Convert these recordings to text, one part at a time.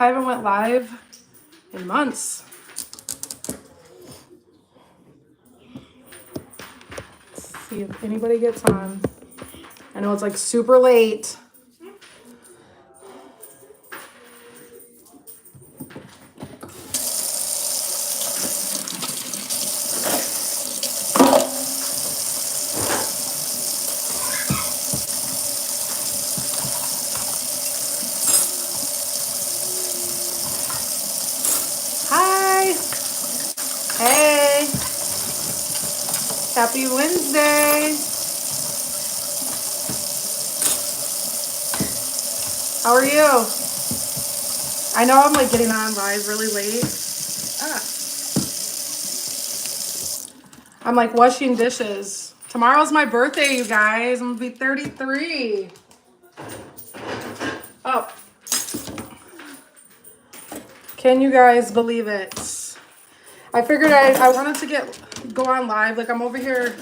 I haven't went live in months. Let's see if anybody gets on. I know it's like super late. Hi. Hey. Happy Wednesday. How are you? I know I'm like getting on live really late. I'm like washing dishes. Tomorrow's my birthday, you guys. I'm gonna be 33. Oh. Can you guys believe it? I figured I wanted to go on live. Like I'm over here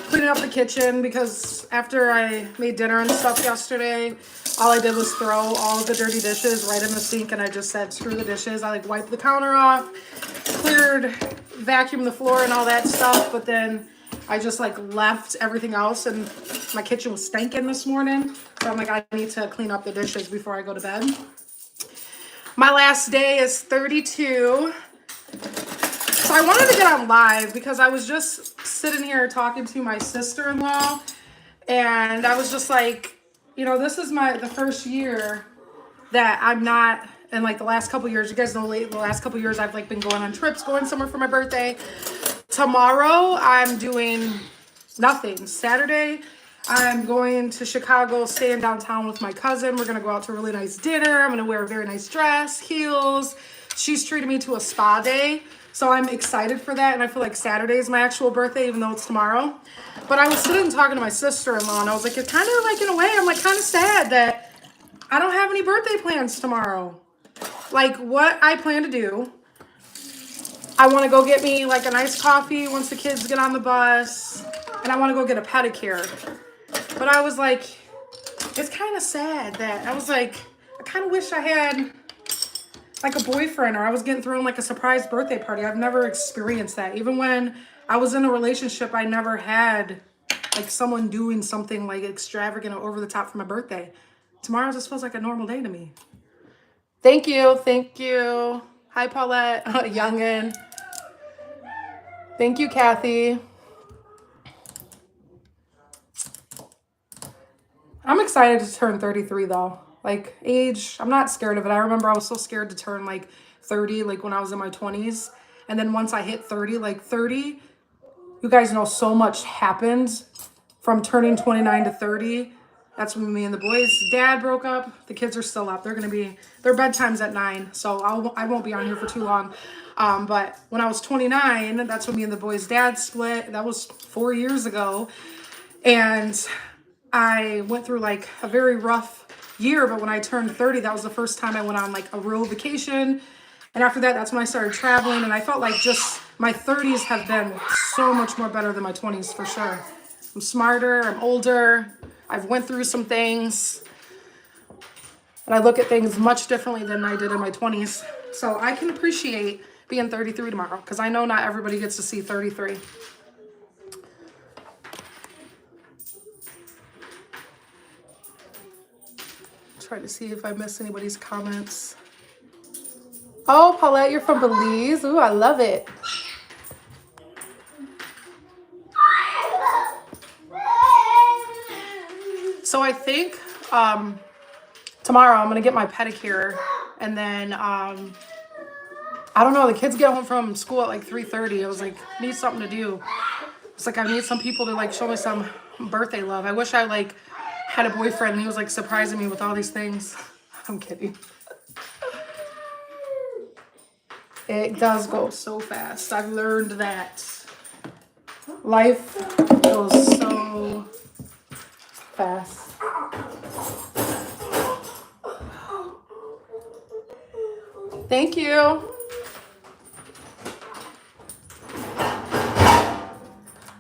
cleaning up the kitchen because after I made dinner and stuff yesterday, all I did was throw all of the dirty dishes right in the sink, and I just said, screw the dishes. I like wiped the counter off, cleared, vacuumed the floor and all that stuff, but then I just like left everything else, and my kitchen was stinking this morning. So I'm like, I need to clean up the dishes before I go to bed. My last day is 32. So I wanted to get on live because I was just sitting here talking to my sister-in-law, and I was just like, you know, this is the first year that I'm not, and like the last couple years, you guys know the last couple years I've like been going on trips, going somewhere for my birthday. Tomorrow I'm doing nothing. Saturday I'm going to Chicago, staying downtown with my cousin. We're gonna go out to a really nice dinner. I'm gonna wear a very nice dress, heels. She's treating me to a spa day. So I'm excited for that, and I feel like Saturday is my actual birthday, even though it's tomorrow. But I was sitting and talking to my sister-in-law, and I was like, it's kind of like, in a way, I'm like kind of sad that I don't have any birthday plans tomorrow. Like what I plan to do, I want to go get me like a nice coffee once the kids get on the bus, and I want to go get a pedicure. But I was like, it's kind of sad that I was like, I kind of wish I had like a boyfriend, or I was getting thrown like a surprise birthday party. I've never experienced that. Even when I was in a relationship, I never had like someone doing something like extravagant or over the top for my birthday. Tomorrow just feels like a normal day to me. Thank you. Thank you. Hi, Paulette. Youngin. Thank you, Kathy. I'm excited to turn 33 though. Like age, I'm not scared of it. I remember I was so scared to turn like 30, like when I was in my 20s. And then once I hit 30, like 30, you guys know so much happened from turning 29 to 30. That's when me and the boys' dad broke up. The kids are still up. Their bedtime's at 9. So I won't be on here for too long. But when I was 29, that's when me and the boys' dad split. That was 4 years ago. And I went through like a very rough year, but when I turned 30, that was the first time I went on like a real vacation. And after that, that's when I started traveling, and I felt like just my 30s have been so much more better than my 20s for sure. I'm smarter, I'm older, I've went through some things, and I look at things much differently than I did in my 20s. So I can appreciate being 33 tomorrow, because I know not everybody gets to see 33. Try to see if I miss anybody's comments. Oh, Paulette, you're from Belize. Ooh, I love it. So I think tomorrow I'm going to get my pedicure, and then I don't know, the kids get home from school at like 3:30. I was like, I need something to do. It's like I need some people to like show me some birthday love. I wish I like had a boyfriend and he was like surprising me with all these things. I'm kidding. It does go so fast. I've learned that life goes so fast. Thank you.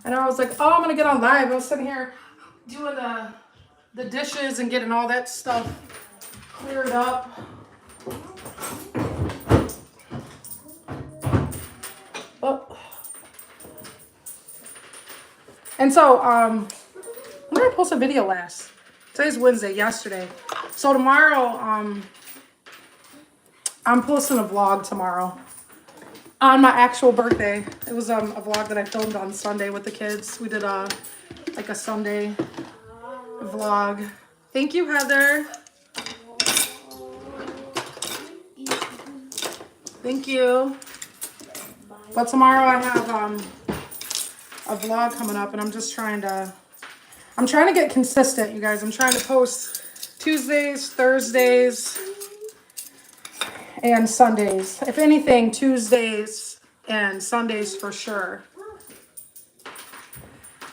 And I was like, oh, I'm gonna get on live. I was sitting here doing the dishes and getting all that stuff cleared up. And so, when did I post a video last? Today's Wednesday, yesterday. So tomorrow, I'm posting a vlog tomorrow on my actual birthday. It was a vlog that I filmed on Sunday with the kids. We did like a Sunday vlog. Thank you, Heather. Thank you. But tomorrow I have a vlog coming up, and I'm trying to get consistent, you guys. I'm trying to post Tuesdays, Thursdays, and Sundays. If anything, Tuesdays and Sundays for sure.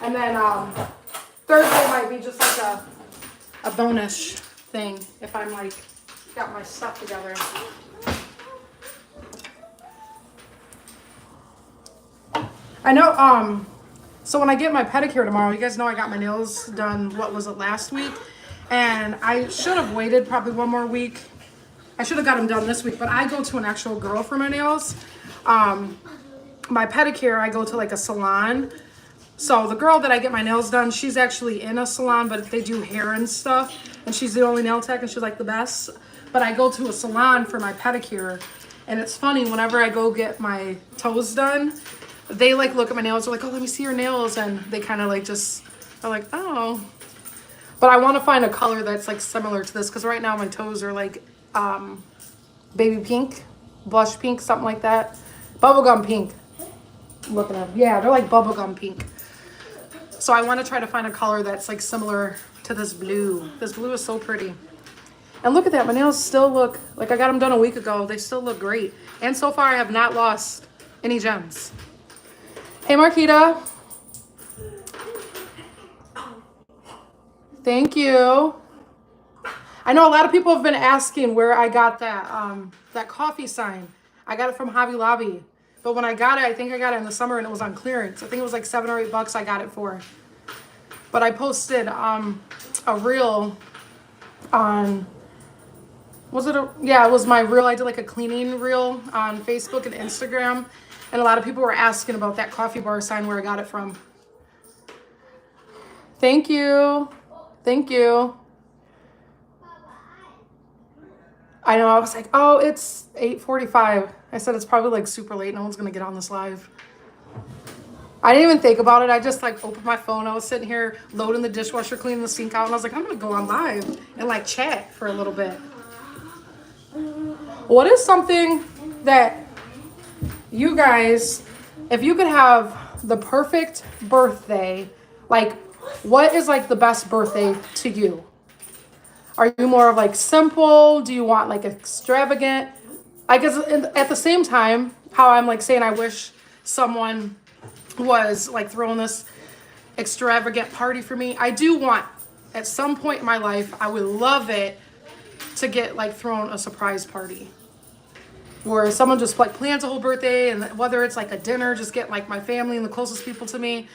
And then Thursday might be just like a bonus thing if I'm like got my stuff together. I know, so when I get my pedicure tomorrow, you guys know I got my nails done, what was it, last week? And I should have waited probably one more week. I should have got them done this week, but I go to an actual girl for my nails. My pedicure, I go to like a salon. So the girl that I get my nails done, she's actually in a salon, but they do hair and stuff. And she's the only nail tech, and she's like the best. But I go to a salon for my pedicure. And it's funny, whenever I go get my toes done, they like look at my nails, they're like, oh, let me see your nails. And they kind of like just are like, oh. But I want to find a color that's like similar to this, because right now my toes are like baby pink, blush pink, something like that. Bubblegum pink. Looking at them. Yeah, they're like bubblegum pink. So I want to try to find a color that's like similar to this blue. This blue is so pretty. And look at that, my nails still look like I got them done a week ago. They still look great. And so far I have not lost any gems. Hey, Marquita. Thank you. I know a lot of people have been asking where I got that coffee sign. I got it from Hobby Lobby. But when I got it, I think I got it in the summer and it was on clearance. I think it was like $7 or $8 I got it for. But I posted a reel on, it was my reel. I did like a cleaning reel on Facebook and Instagram. And a lot of people were asking about that coffee bar sign, where I got it from. Thank you. Thank you. I know, I was like, oh, it's 8:45. I said it's probably like super late. No one's going to get on this live. I didn't even think about it. I just like opened my phone. I was sitting here loading the dishwasher, cleaning the sink out. And I was like, I'm going to go on live and like chat for a little bit. What is something that you guys, if you could have the perfect birthday, like what is like the best birthday to you? Are you more of like simple? Do you want like extravagant? I guess at the same time, how I'm like saying I wish someone was like throwing this extravagant party for me. I do want, at some point in my life, I would love it to get like thrown a surprise party. Where someone just like plans a whole birthday, and whether it's like a dinner, just get like my family and the closest people to me.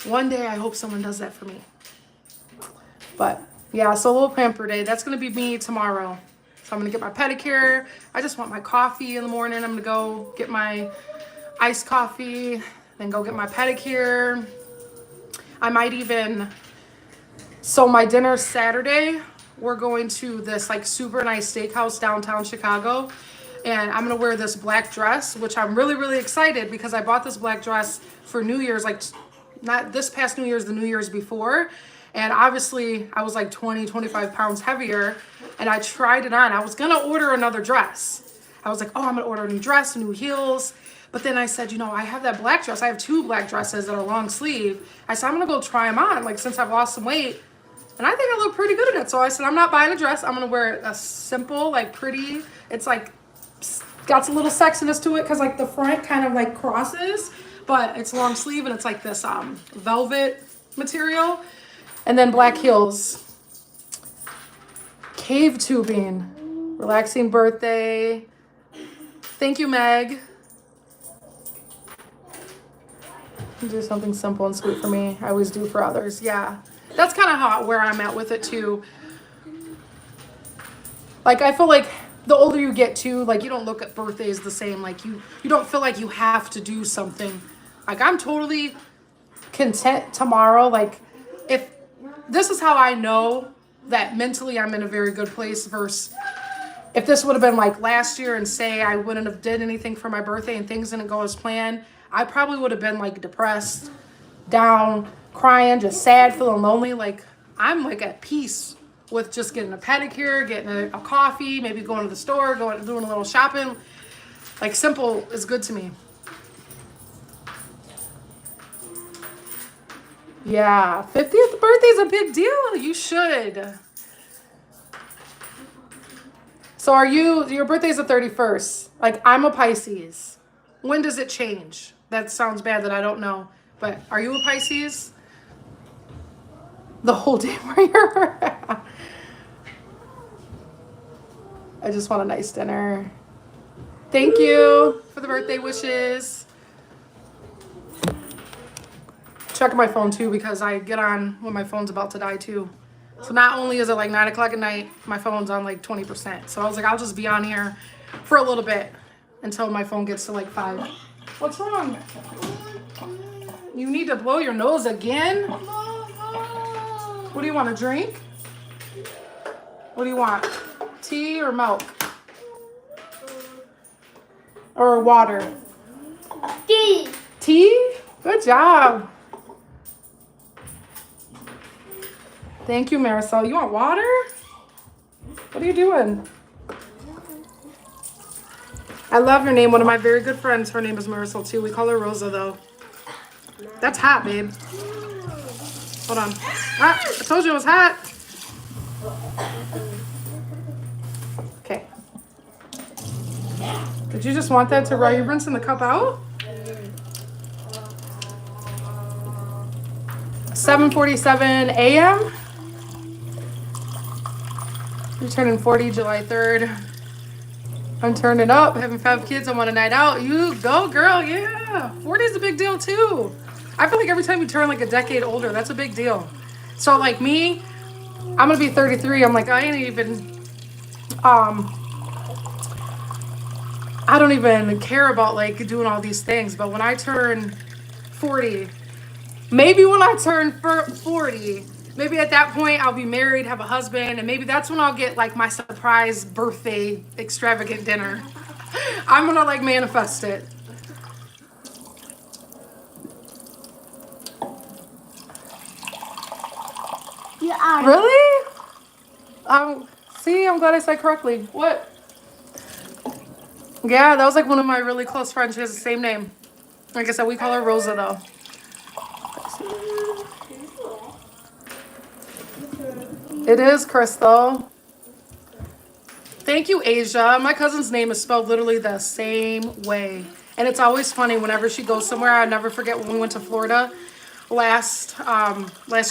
One day I hope someone does that for me. But yeah, so a little pamper day. That's going to be me tomorrow. So I'm going to get my pedicure. I just want my coffee in the morning. I'm going to go get my iced coffee, then go get my pedicure. I might even, so my dinner Saturday, we're going to this like super nice steakhouse downtown Chicago. And I'm going to wear this black dress, which I'm really, really excited because I bought this black dress for New Year's, like not this past New Year's, the New Year's before. And obviously I was like 20, 25 pounds heavier, and I tried it on. I was going to order another dress. I was like, oh, I'm going to order a new dress, new heels. But then I said, you know, I have that black dress. I have two black dresses that are long sleeve. I said, I'm going to go try them on, like since I've lost some weight. And I think I look pretty good in it. So I said, I'm not buying a dress. I'm going to wear a simple, like pretty. It's like got a little sexiness to it because like the front kind of like crosses, but it's long sleeve and it's like this velvet material. And then black heels. Cave tubing. Relaxing birthday. Thank you, Meg. Do something simple and sweet for me. I always do for others. Yeah. That's kind of where I'm at with it too. Like I feel like the older you get too, like you don't look at birthdays the same. Like you don't feel like you have to do something. Like I'm totally content tomorrow. Like, if this is how I know that mentally I'm in a very good place versus if this would have been like last year and say I wouldn't have did anything for my birthday and things didn't go as planned, I probably would have been like depressed, down, crying, just sad, feeling lonely. Like, I'm like at peace with just getting a pedicure, getting a coffee, maybe going to the store, doing a little shopping. Like, simple is good to me. Yeah, 50th birthday is a big deal. You should. So your birthday's the 31st. Like, I'm a Pisces. When does it change? That sounds bad that I don't know. But are you a Pisces? The whole day where you're at. I just want a nice dinner. Thank you for the birthday wishes. Checking my phone too because I get on when my phone's about to die too. So not only is it like 9 o'clock at night, my phone's on like 20%. So I was like, I'll just be on here for a little bit until my phone gets to like 5. What's wrong? You need to blow your nose again? What do you want, a drink? What do you want? Tea or milk? Or water? Tea. Tea? Good job. Thank you, Marisol. You want water? What are you doing? I love your name. One of my very good friends, her name is Marisol too. We call her Rosa though. That's hot, babe. Hold on. Ah, I told you it was hot. Okay. Did you just want that to are you rinsing the cup out? 7:47 a.m. You're turning 40 July 3rd. I'm turning up, having 5 kids. I want a night out. You go, girl. Yeah. 40 is a big deal, too. I feel like every time you turn like a decade older, that's a big deal. So, like me, I'm going to be 33. I'm like, I ain't even, I don't even care about like doing all these things. But when I turn 40, maybe when I turn 40, maybe at that point I'll be married, have a husband, and maybe that's when I'll get like my surprise birthday extravagant dinner. I'm gonna like manifest it. You are. Really? See, I'm glad I said correctly. What? Yeah, that was like one of my really close friends. She has the same name. Like I said, we call her Rosa though. It is Crystal. Thank you, Asia. My cousin's name is spelled literally the same way. And it's always funny whenever she goes somewhere. I'll never forget when we went to Florida last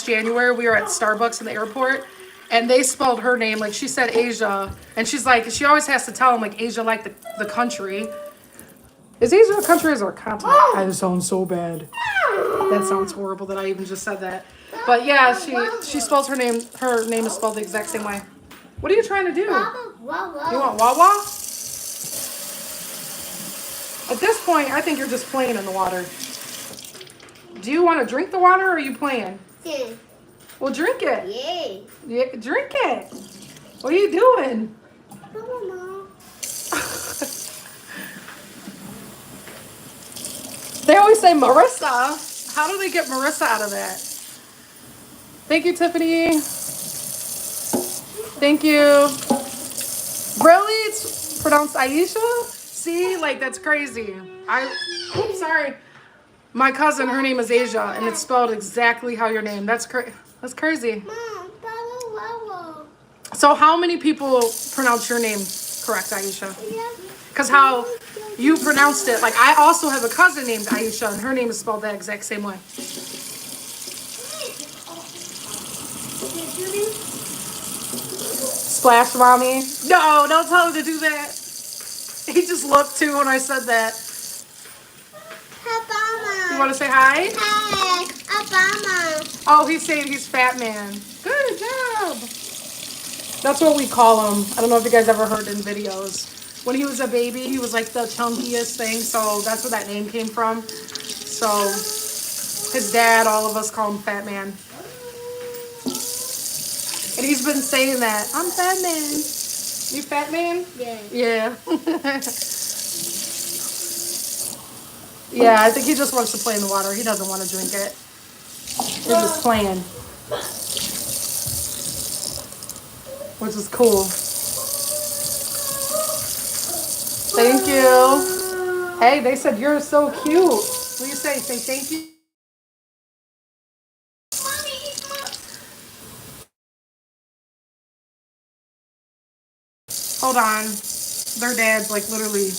January. We were at Starbucks in the airport. And they spelled her name, like she said Asia. And she's like, she always has to tell them like Asia like the country. Is Asia a country or is it a continent? That sounds so bad. That sounds horrible that I even just said that. But yeah, she spells her name is spelled the exact same way. What are you trying to do? You want Wawa? At this point, I think you're just playing in the water. Do you want to drink the water or are you playing? Yeah. Well, drink it. Yay. Yeah, drink it. What are you doing? Mama. They always say Marissa. How do they get Marissa out of that? Thank you, Tiffany. Thank you. Really? It's pronounced Aisha? See? Like, that's crazy. Oops, sorry. My cousin, her name is Asia, and it's spelled exactly how your name. That's crazy. Mom, Wawa. So how many people pronounce your name correct, Aisha? Yeah. Because how you pronounced it. Like, I also have a cousin named Aisha, and her name is spelled the exact same way. Splash, mommy. No, don't tell him to do that. He just looked too when I said that. Obama. You want to say hi? Hi, Obama. Oh, he's saying he's Fat Man. Good job. That's what we call him. I don't know if you guys ever heard in videos. When he was a baby, he was like the chunkiest thing. So that's where that name came from. So His dad, all of us call him Fat Man. And he's been saying that. I'm Fat Man. You Fat Man? Yeah. Yeah. Yeah, I think he just wants to play in the water. He doesn't want to drink it. We're just playing. Which is cool. Thank you. Hey, they said you're so cute. What do you say? Say thank you. Hold on. Their dad's like literally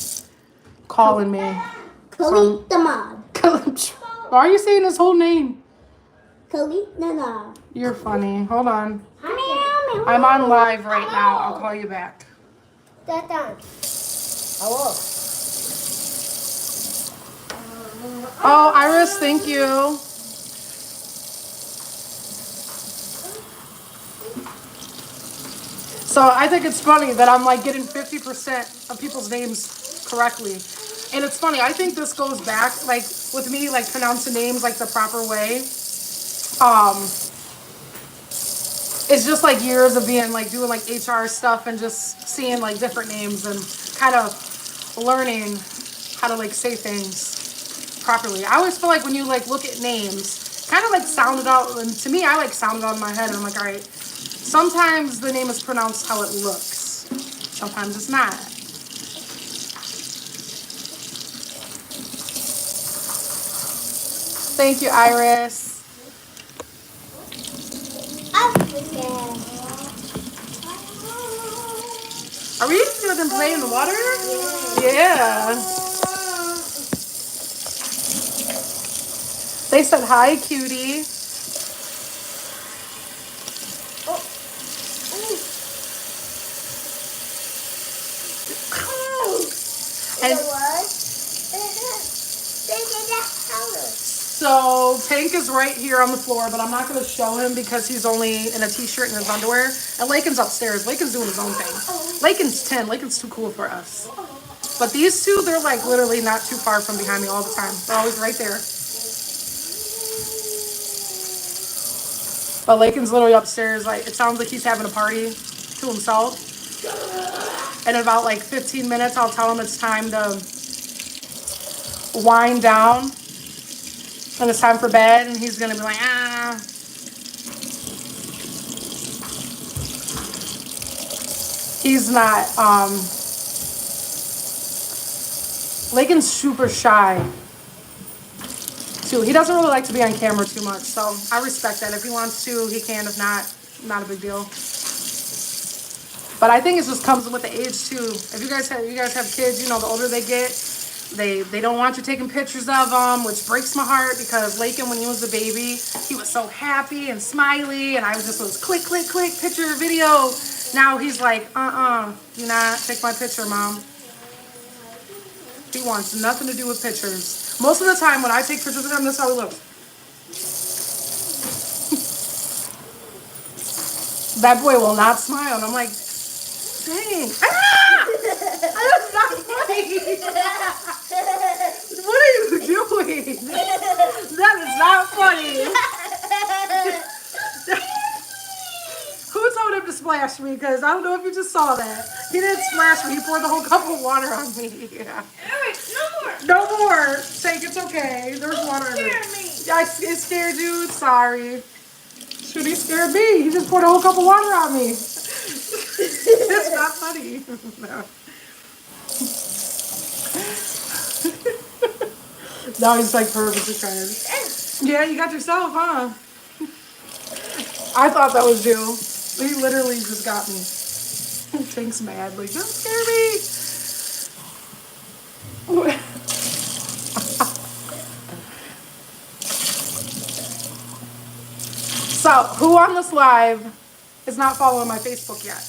calling me. Khalid the Mod. Why are you saying his whole name? Khalid the Mod. You're funny. Hold on. I'm on live right now. I'll call you back. Hello. Oh, Iris, thank you. So I think it's funny that I'm like getting 50% of people's names correctly. And it's funny, I think this goes back, like with me, like pronouncing names like the proper way. It's just like years of being like doing like HR stuff and just seeing like different names and kind of learning how to like say things properly. I always feel like when you like look at names, kind of like sound it out. And to me, I like sound it out in my head and I'm like, all right, sometimes the name is pronounced how it looks. Sometimes it's not. Thank you, Iris. Are we going to play in the water? Yeah. They said hi, cutie. And so Tank is right here on the floor, but I'm not going to show him because he's only in a t-shirt and his underwear. And Lakin's upstairs. Lakin's doing his own thing. Lakin's 10. Lakin's too cool for us. But these two, they're like literally not too far from behind me all the time. They're always right there. But Lakin's literally upstairs. Like it sounds like he's having a party to himself. And in about like 15 minutes, I'll tell him it's time to wind down. And it's time for bed. And he's going to be like, ah. He's not, Lakin's super shy, too. He doesn't really like to be on camera too much, so I respect that. If he wants to, he can. If not, not a big deal. But I think it just comes with the age, too. If you guys have kids, you know, the older they get, they don't want you taking pictures of them, which breaks my heart because Lakin, when he was a baby, he was so happy and smiley, and I was click, click, click, picture, video. Now he's like, do not take my picture, Mom. He wants nothing to do with pictures. Most of the time when I take pictures of him, this is how he looks. That boy will not smile. And I'm like, dang. Ah! That's not funny. What are you doing? That is not funny. Who told him to splash me? Because I don't know if you just saw that. He didn't splash me. He poured the whole cup of water on me. Yeah. Eric, no more. No more. Take it's okay. There's water in it. It scared you. Sorry. Should he scared me? He just poured a whole cup of water on me. It's not funny. No. Now he's like perfectly trying. Yeah, you got yourself, huh? I thought that was you. He literally just got me. Tank's mad. Like, don't scare me. So, who on this live is not following my Facebook yet?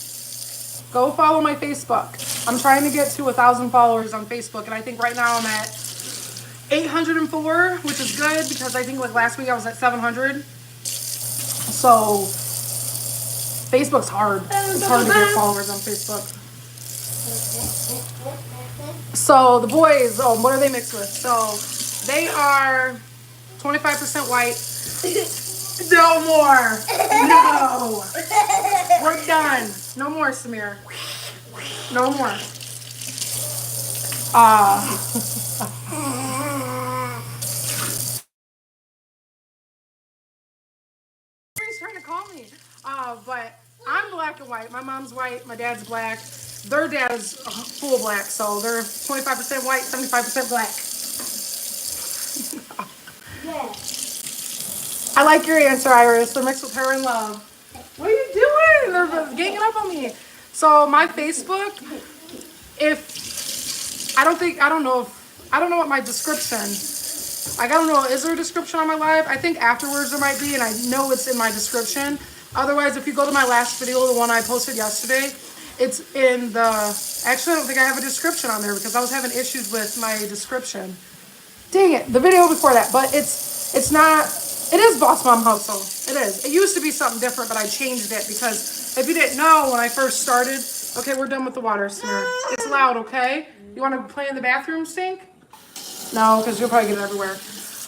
Go follow my Facebook. I'm trying to get to 1,000 followers on Facebook, and I think right now I'm at 804, which is good because I think like last week I was at 700. So Facebook's hard. It's hard to get followers on Facebook. So the boys, what are they mixed with? So they are 25% white. No more. No. We're done. No more, Samir. No more. He's trying to call me. But I'm black and white. My mom's white. My dad's black. Their dad is full black. So they're 25% white, 75% black. Yeah. I like your answer, Iris. They're mixed with her in love. What are you doing? They're ganging up on me. So my Facebook, I don't know what my description, like, I don't know, is there a description on my live? I think afterwards there might be, and I know it's in my description. Otherwise, if you go to my last video, the one I posted yesterday, it's in the, actually I don't think I have a description on there because I was having issues with my description. Dang it, the video before that, but it's not, it is Boss Mom Hustle. It is. It used to be something different, but I changed it because if you didn't know when I first started, okay, we're done with the water, Samir. It's loud, okay? You want to play in the bathroom sink? No, because you'll probably get it everywhere.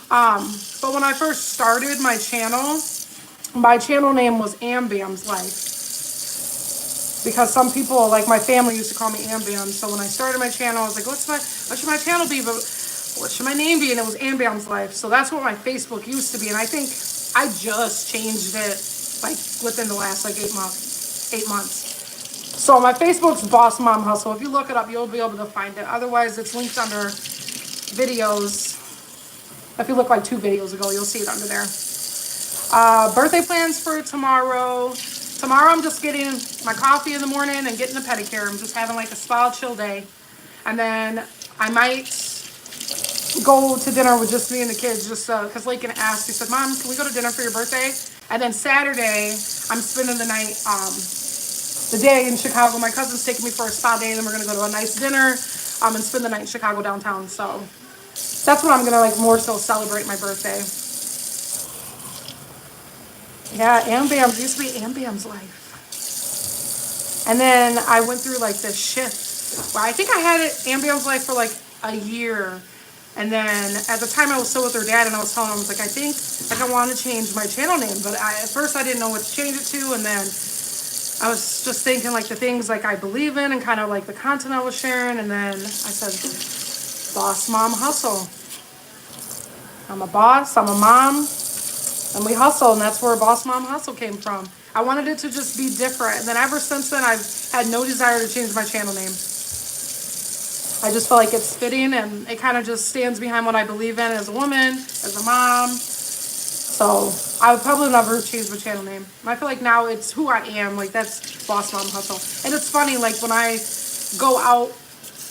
But when I first started my channel name was Am Bam's Life. Because some people, like my family, used to call me Am Bam. So when I started my channel, I was like, what should my channel be? But what should my name be? And it was Am Bam's Life. So that's what my Facebook used to be. And I think I just changed it like within the last like 8 months. So my Facebook's Boss Mom Hustle. If you look it up, you'll be able to find it. Otherwise, it's linked under videos. If you look like 2 videos ago, you'll see it under there. Birthday plans for tomorrow. Tomorrow I'm just getting my coffee in the morning and getting a pedicure. I'm just having like a spa chill day. And then I might go to dinner with just me and the kids, just because Lakin asked. He said, Mom, can we go to dinner for your birthday? And then Saturday, I'm spending the night, the day in Chicago. My cousin's taking me for a spa day, and then we're going to go to a nice dinner and spend the night in Chicago downtown. So that's what I'm going to like more so celebrate my birthday. Yeah, Am Bam's used to be Am Bam's Life. And then I went through like this shift. Well, I think I had it Am Bam's Life for like a year. And then at the time I was still with her dad, and I was telling him, I was like, I think like I want to change my channel name. But at first I didn't know what to change it to. And then I was just thinking like the things like I believe in and kind of like the content I was sharing. And then I said, Boss Mom Hustle. I'm a boss, I'm a mom, and we hustle, and that's where Boss Mom Hustle came from. I wanted it to just be different, and then ever since then, I've had no desire to change my channel name. I just feel like it's fitting, and it kind of just stands behind what I believe in as a woman, as a mom. So I would probably never change my channel name. And I feel like now it's who I am. Like, that's Boss Mom Hustle. And it's funny, like, when I go out,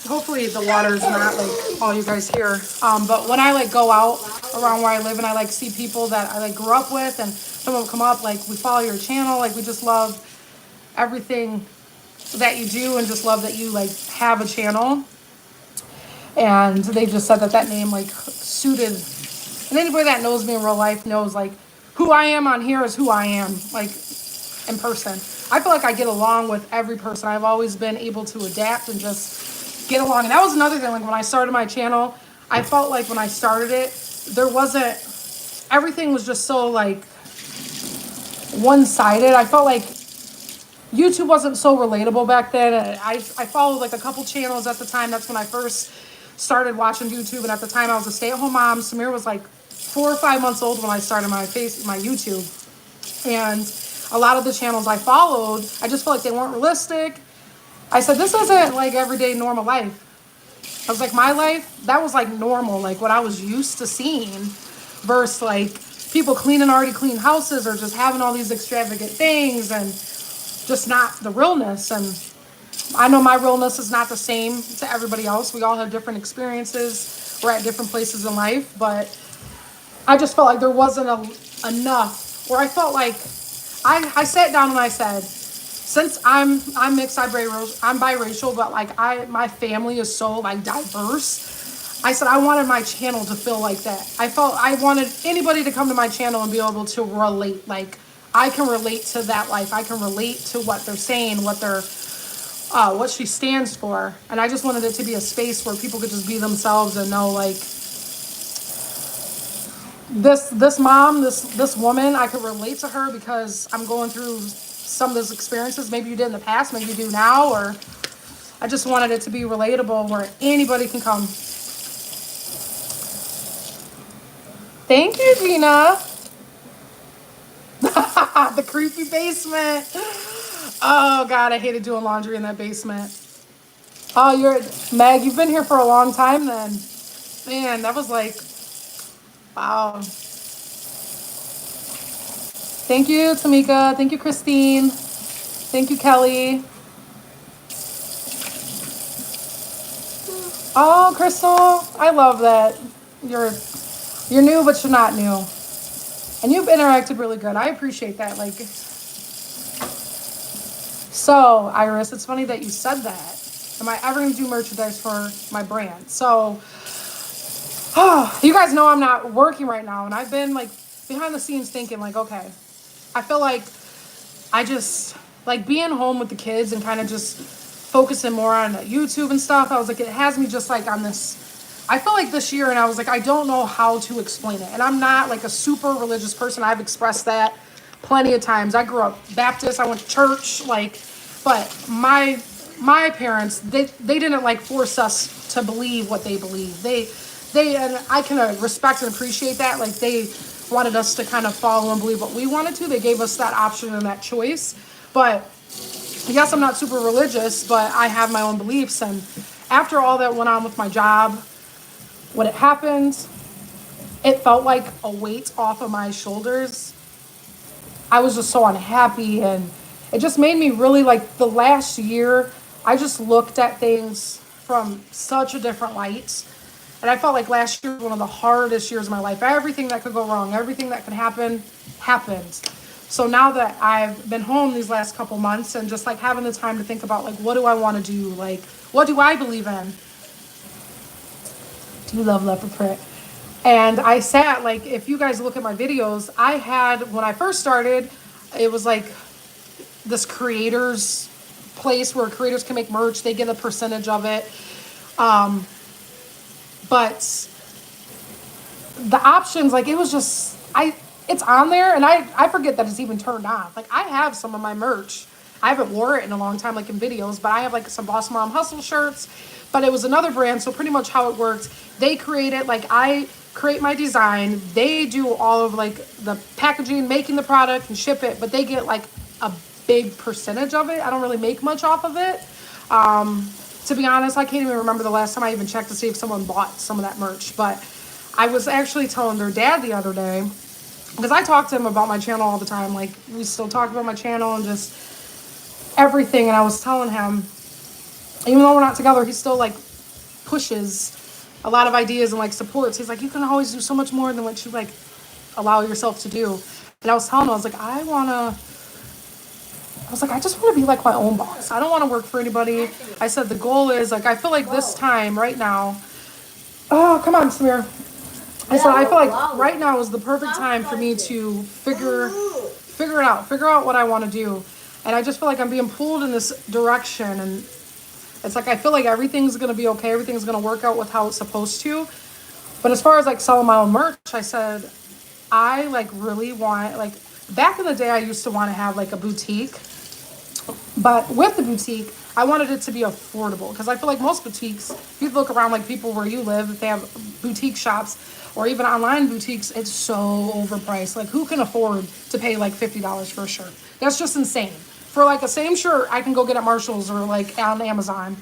hopefully the water's not like all you guys hear. But when I like go out around where I live and I like see people that I like grew up with, and someone will come up like, we follow your channel, like we just love everything that you do and just love that you like have a channel. And they just said that that name like suited, and anybody that knows me in real life knows like who I am on here is who I am like in person. I feel like I get along with every person. I've always been able to adapt and just get along. And that was another thing, like when I started my channel, I felt like when I started it, there wasn't, everything was just so like one-sided. I felt like YouTube wasn't so relatable back then. And I followed like a couple channels at the time. That's when I first started watching YouTube. And at the time I was a stay-at-home mom. Samir was like 4 or 5 months old when I started my YouTube. And a lot of the channels I followed, I just felt like they weren't realistic. I said, this isn't like everyday normal life. I was like, my life, that was like normal, like what I was used to seeing, versus like people cleaning already clean houses or just having all these extravagant things and just not the realness. And I know my realness is not the same to everybody else. We all have different experiences. We're at different places in life, but I just felt like there wasn't enough where I felt like I sat down and I said, since I'm mixed, I'm biracial, but like my family is so like diverse. I said I wanted my channel to feel like that. I felt I wanted anybody to come to my channel and be able to relate. Like I can relate to that life. I can relate to what they're saying, what she stands for. And I just wanted it to be a space where people could just be themselves and know like this mom, this woman, I could relate to her because I'm going through some of those experiences. Maybe you did in the past, maybe you do now, or I just wanted it to be relatable where anybody can come. Thank you, Gina. The creepy basement. Oh God, I hated doing laundry in that basement. Oh, Meg, you've been here for a long time then. Man, that was like, wow. Thank you, Tamika. Thank you, Christine. Thank you, Kelly. Oh, Crystal, I love that. You're new, but you're not new. And you've interacted really good. I appreciate that. Like, so Iris, it's funny that you said that. Am I ever going to do merchandise for my brand? So, you guys know I'm not working right now, and I've been like behind the scenes thinking like, okay, I feel like I just like being home with the kids and kind of just focusing more on YouTube and stuff. I was like, it has me just like on this. I feel like this year, and I was like, I don't know how to explain it. And I'm not like a super religious person. I've expressed that plenty of times. I grew up Baptist. I went to church, like, but my parents, they didn't like force us to believe what they believe. They and I can respect and appreciate that. Like they wanted us to kind of follow and believe what we wanted to. They gave us that option and that choice. But yes, I'm not super religious, but I have my own beliefs. And after all that went on with my job, when it happened, it felt like a weight off of my shoulders. I was just so unhappy, and it just made me really like the last year, I just looked at things from such a different light. And I felt like last year was one of the hardest years of my life. Everything that could go wrong, everything that could happen, happened. So now that I've been home these last couple months and just like having the time to think about like, what do I want to do? Like, what do I believe in? Do you love leopard print? And I sat, like, if you guys look at my videos, I had, when I first started, it was like this creators place where creators can make merch. They get a percentage of it. But the options, like, it was just, it's on there, and I forget that it's even turned on. Like, I have some of my merch. I haven't wore it in a long time, like in videos, but I have like some Boss Mom Hustle shirts, but it was another brand. So pretty much how it works, they create it, like I create my design. They do all of like the packaging, making the product and ship it, but they get like a big percentage of it. I don't really make much off of it. To be honest, I can't even remember the last time I even checked to see if someone bought some of that merch, but I was actually telling their dad the other day, because I talk to him about my channel all the time. Like we still talk about my channel and just everything. And I was telling him, even though we're not together, he still like pushes a lot of ideas and like supports. He's like, you can always do so much more than what you like allow yourself to do. And I was telling him, I was like, I just want to be like my own boss. I don't want to work for anybody. I said the goal is like, I feel like this time right now, oh, come on, Samir. I said, I feel like right now is the perfect time for me to figure out what I want to do. And I just feel like I'm being pulled in this direction. And it's like, I feel like everything's going to be okay. Everything's going to work out with how it's supposed to. But as far as like selling my own merch, I said, I like really want, like back in the day, I used to want to have like a boutique. But with the boutique, I wanted it to be affordable. Because I feel like most boutiques, if you look around like people where you live, if they have boutique shops or even online boutiques, it's so overpriced. Like who can afford to pay like $50 for a shirt? That's just insane. For like a same shirt I can go get at Marshall's or like on Amazon,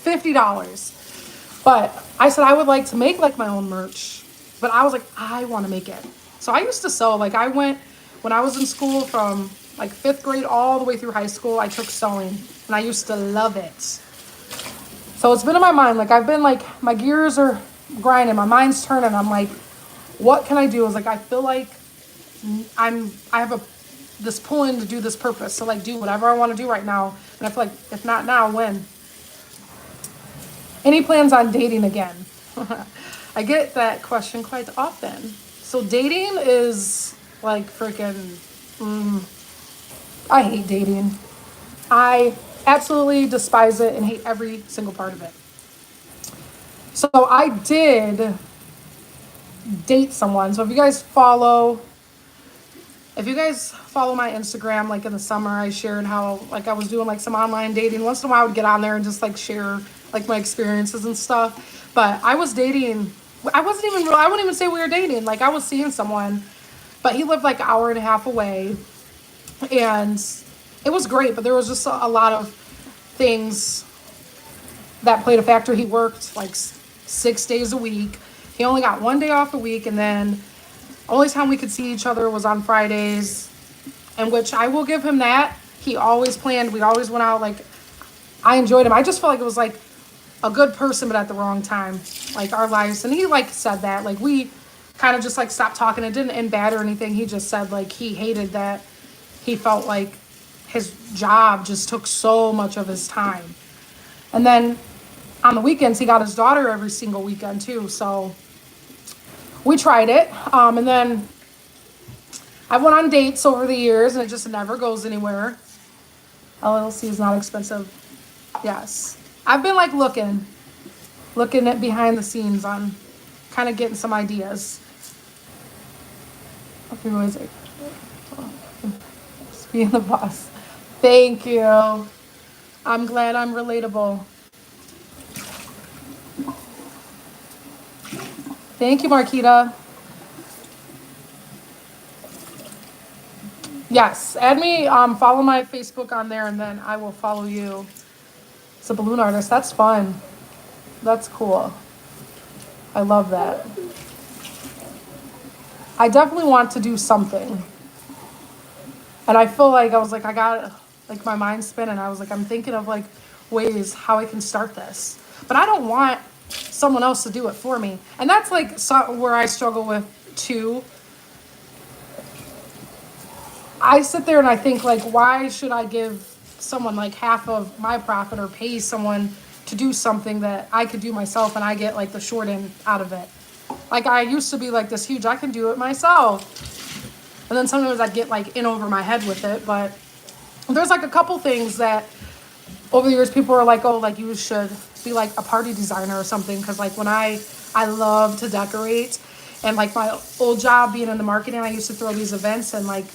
$50. But I said I would like to make like my own merch, but I was like, I want to make it. So I used to sew, like I went, when I was in school from like 5th grade all the way through high school, I took sewing and I used to love it. So it's been in my mind, like I've been like, my gears are grinding, my mind's turning. I'm like, what can I do? I was like, I feel like I have this pulling to do this purpose, to like do whatever I want to do right now. And I feel like if not now, when? Any plans on dating again? I get that question quite often. So dating is like freaking, I hate dating. I absolutely despise it and hate every single part of it. So I did date someone. So if you guys follow my Instagram, like in the summer, I shared how like I was doing like some online dating. Once in a while I would get on there and just like share like my experiences and stuff. But I was dating, I wouldn't even say we were dating. Like I was seeing someone, but he lived like an hour and a half away. And it was great, but there was just a lot of things that played a factor. He worked like 6 days a week. He only got 1 day off a week, and then only time we could see each other was on Fridays, and which I will give him that. He always planned. We always went out. Like, I enjoyed him. I just felt like it was like a good person, but at the wrong time. Like our lives. And he like said that. Like we kind of just like stopped talking. It didn't end bad or anything. He just said like he hated that. He felt like his job just took so much of his time. And then on the weekends, he got his daughter every single weekend too. So we tried it. And then I went on dates over the years, and it just never goes anywhere. LLC is not expensive. Yes. I've been like looking at behind the scenes on kind of getting some ideas. Okay, what is it? Just being the boss. Thank you. I'm glad I'm relatable. Thank you, Marquita. Yes, add me, follow my Facebook on there, and then I will follow you. It's a balloon artist. That's fun. That's cool. I love that. I definitely want to do something. And I feel like I was like, I got like my mind spinning. I was like, I'm thinking of like ways how I can start this. But I don't want someone else to do it for me. And that's like where I struggle with too. I sit there and I think like, why should I give someone like half of my profit or pay someone to do something that I could do myself and I get like the short end out of it? Like I used to be like this huge, I can do it myself. And then sometimes I'd get like in over my head with it. But there's like a couple things that over the years people are like, oh, like you should be like a party designer or something. Cause like when I love to decorate, and like my old job being in the marketing, I used to throw these events, and like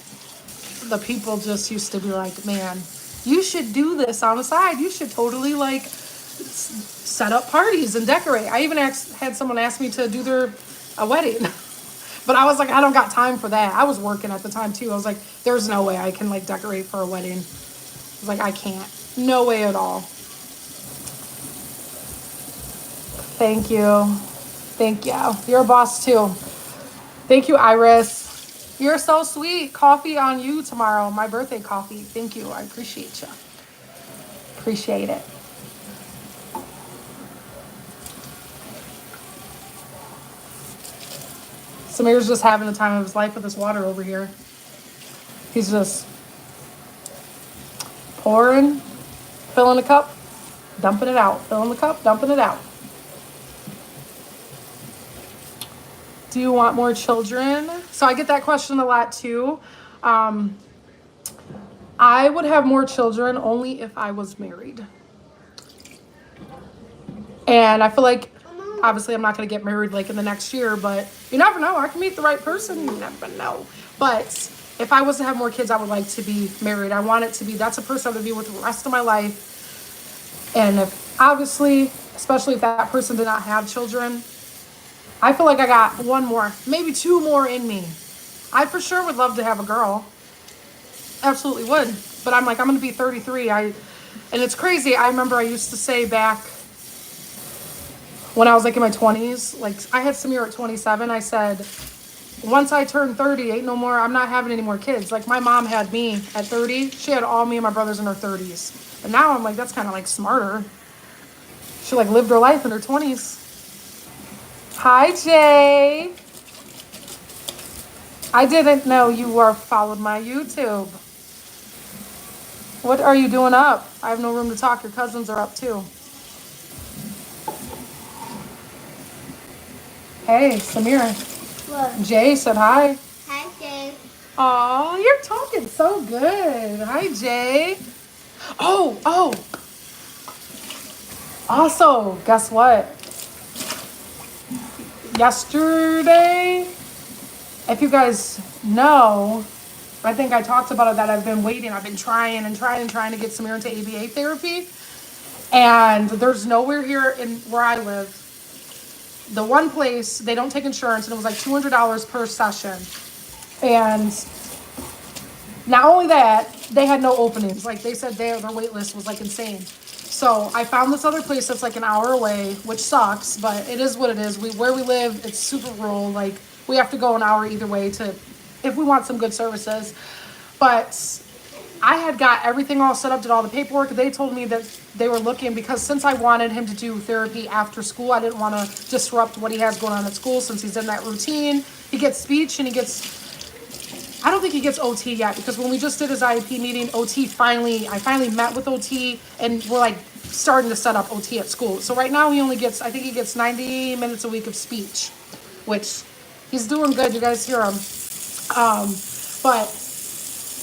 the people just used to be like, man, you should do this on the side. You should totally like set up parties and decorate. I even had someone ask me to do a wedding. But I was like, I don't got time for that. I was working at the time too. I was like, there's no way I can like decorate for a wedding. I was like, I can't. No way at all. Thank you. Thank you. You're a boss too. Thank you, Iris. You're so sweet. Coffee on you tomorrow. My birthday coffee. Thank you. I appreciate you. Appreciate it. Samir's just having the time of his life with this water over here. He's just pouring, filling the cup, dumping it out. Filling the cup, dumping it out. Do you want more children? So I get that question a lot too. I would have more children only if I was married. And I feel like, obviously I'm not going to get married like in the next year, but you never know. I can meet the right person. You never know. But if I was to have more kids, I would like to be married. I want it to be, that's a person I'm going to be with the rest of my life. And if, obviously, especially if that person did not have children, I feel like I got one more, maybe two more in me. I for sure would love to have a girl. Absolutely would. But I'm like, I'm going to be 33. And it's crazy. I remember I used to say back when I was like in my 20s, like I had Samir at 27. I said, once I turn 30, ain't no more, I'm not having any more kids. Like my mom had me at 30. She had all me and my brothers in her 30s. But now I'm like, that's kind of like smarter. She like lived her life in her 20s. Hi, Jay. I didn't know you followed my YouTube. What are you doing up? I have no room to talk. Your cousins are up too. Hey, Samira. What? Jay said hi. Hi, Jay. Aw, you're talking so good. Hi, Jay. Oh. Also, guess what? yesterday, if you guys know, I think I talked about it that I've been waiting. I've been trying to get Samir into ABA therapy. And there's nowhere here in where I live. The one place, they don't take insurance, and it was like $200 per session. And not only that, they had no openings. Like they said, their wait list was like insane. So I found this other place that's like an hour away, which sucks, but it is what it is. Where we live, it's super rural. Like we have to go an hour either way if we want some good services. But I had got everything all set up, did all the paperwork. They told me that they were looking because since I wanted him to do therapy after school, I didn't want to disrupt what he has going on at school since he's in that routine. He gets speech and I don't think he gets OT yet because when we just did his IEP meeting, I finally met with OT and we're like starting to set up OT at school. So right now I think he gets 90 minutes a week of speech, which he's doing good. You guys hear him. But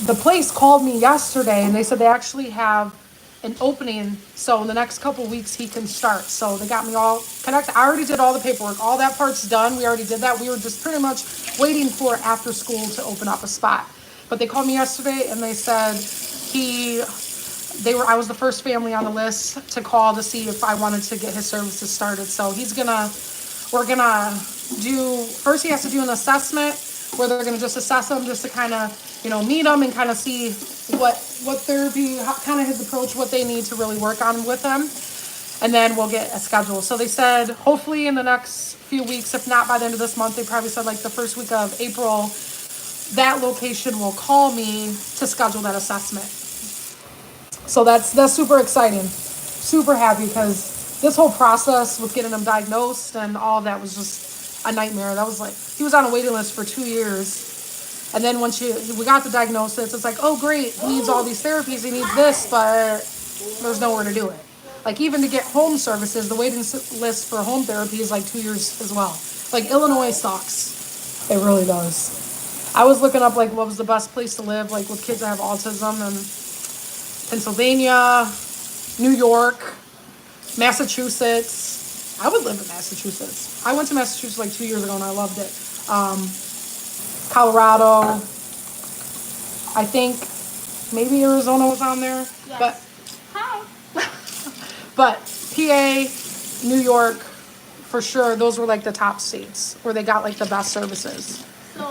the place called me yesterday and they said they actually have an opening. So in the next couple weeks he can start. So they got me all connected. I already did all the paperwork. All that part's done. We already did that. We were just pretty much waiting for after school to open up a spot. But they called me yesterday and they said I was the first family on the list to call to see if I wanted to get his services started. So we're gonna first he has to do an assessment where they're gonna just assess him just to kind of, meet him and kind of see what therapy, kind of his approach, what they need to really work on with him. And then we'll get a schedule. So they said, hopefully in the next few weeks, if not by the end of this month, they probably said like the first week of April, that location will call me to schedule that assessment. So that's super exciting. Super happy because this whole process with getting him diagnosed and all of that was just a nightmare. That was like, he was on a waiting list for 2 years. And then once we got the diagnosis, it's like, oh great, he needs all these therapies, he needs this, but there's nowhere to do it. Like even to get home services, the waiting list for home therapy is like 2 years as well. Like Illinois sucks. It really does. I was looking up like what was the best place to live, like with kids that have autism, and Pennsylvania, New York, Massachusetts. I would live in Massachusetts. I went to Massachusetts like 2 years ago and I loved it. Colorado, I think maybe Arizona was on there. Yes. But Hi. But PA, New York, for sure, those were like the top states where they got like the best services. So,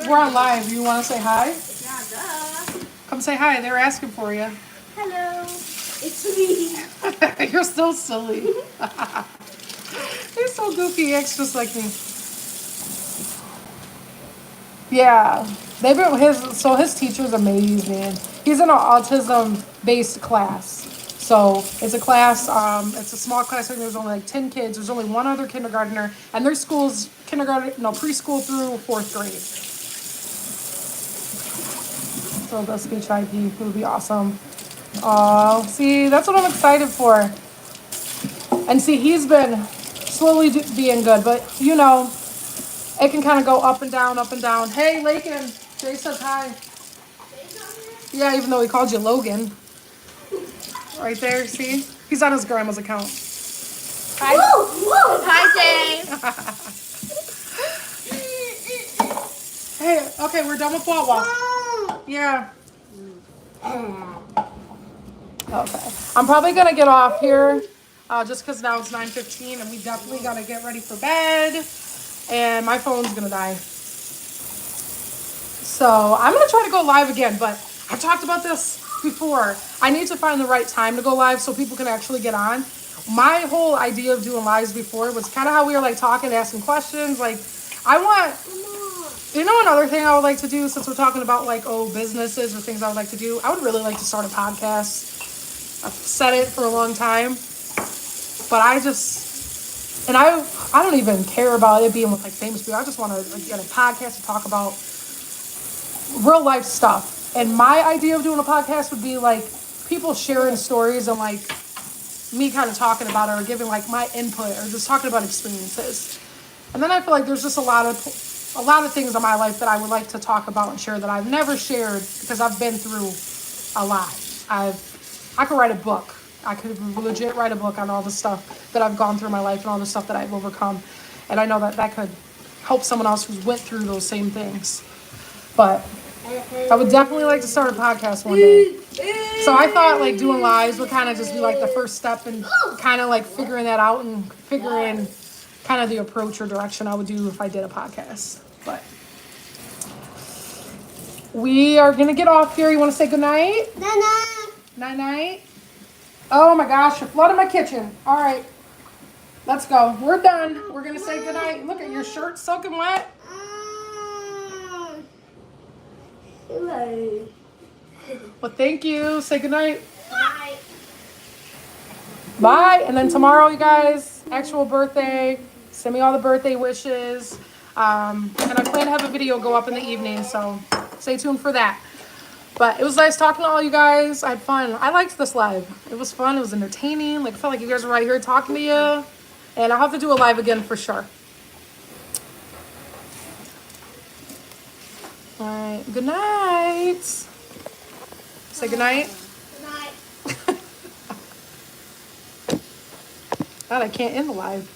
We're on live. You want to say hi? Yeah, duh. Come say hi. They're asking for you. Hello. It's me. You're so silly. He's so goofy. He acts just like me. Yeah, his teacher's amazing. He's in an autism-based class. So it's a class, it's a small class, there's only like 10 kids, there's only one other kindergartner, and their school's preschool through 4th grade. So the speech IEP would be awesome. See, that's what I'm excited for. And see, he's been slowly being good, but it can kind of go up and down, up and down. Hey, Lakin, Jay says hi. Yeah, even though he called you Logan. Right there, see? He's on his grandma's account. Hi. Woo, woo. Hi, Jay. Hey, okay, we're done with Wawa. Yeah. Okay. I'm probably going to get off here just because now it's 9:15 and we definitely got to get ready for bed. And my phone's going to die. So I'm going to try to go live again, but I've talked about this before. I need to find the right time to go live so people can actually get on. My whole idea of doing lives before was kind of how we were like talking, asking questions. Like another thing I would like to do since we're talking about like, businesses or things I would like to do. I would really like to start a podcast. I've said it for a long time, but I don't even care about it being with like famous people. I just want to get a podcast to talk about real life stuff. And my idea of doing a podcast would be like people sharing stories and like me kind of talking about it or giving like my input or just talking about experiences. And then I feel like there's just a lot of things in my life that I would like to talk about and share that I've never shared because I've been through a lot. I could write a book. I could legit write a book on all the stuff that I've gone through in my life and all the stuff that I've overcome. And I know that that could help someone else who's went through those same things. But I would definitely like to start a podcast one day. So I thought like doing lives would kind of just be like the first step and kind of like figuring that out and figuring kind of the approach or direction I would do if I did a podcast. But we are going to get off here. You want to say goodnight? Night-night. Night-night. Oh my gosh, you're flooding my kitchen. All right, let's go. We're done. We're going to say goodnight. Look at your shirt soaking wet. Well, thank you. Say goodnight. Night. Bye. And then tomorrow, you guys, actual birthday. Send me all the birthday wishes. And I plan to have a video go up in the evening, so stay tuned for that. But it was nice talking to all you guys. I had fun. I liked this live. It was fun. It was entertaining. Like, I felt like you guys were right here talking to you. And I'll have to do a live again for sure. All right. Good night. Say good night. Night. God, I can't end the live.